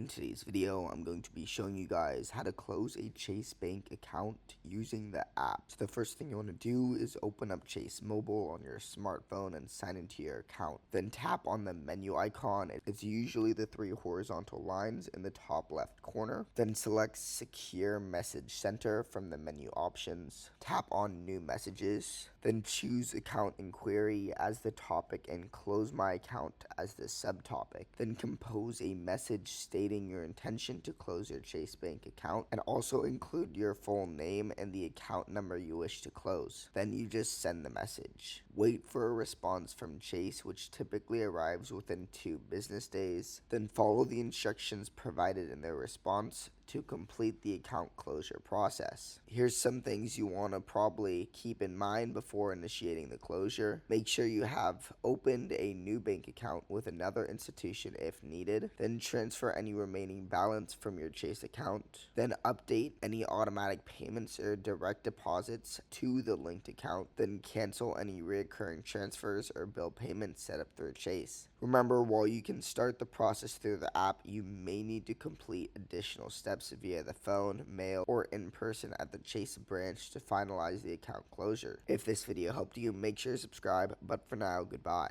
today's video, I'm going to be showing you guys how to close a Chase Bank account using the app. So the first thing you want to do is open up Chase Mobile on your smartphone and sign into your account. Then tap on the menu icon. It's usually the three horizontal lines in the top left corner. Then select Secure Message Center from the menu options. Tap on New Messages. Then choose Account Inquiry as the topic and Close My Account as the subtopic. Then compose a message stating your intention to close your Chase Bank account and also include your full name and the account number you wish to close. Then you just send the message. Wait for a response from Chase, which typically arrives within 2 business days. Then follow the instructions provided in their response to complete the account closure process. Here's some things you want to probably keep in mind before initiating the closure. Make sure you have opened a new bank account with another institution if needed. Then transfer any remaining balance from your Chase account. Then update any automatic payments or direct deposits to the linked account. Then cancel any recurring transfers or bill payments set up through Chase. Remember, while you can start the process through the app, you may need to complete additional steps via the phone, mail, or in person at the Chase branch to finalize the account closure. If this video helped you, make sure to subscribe, but for now, goodbye.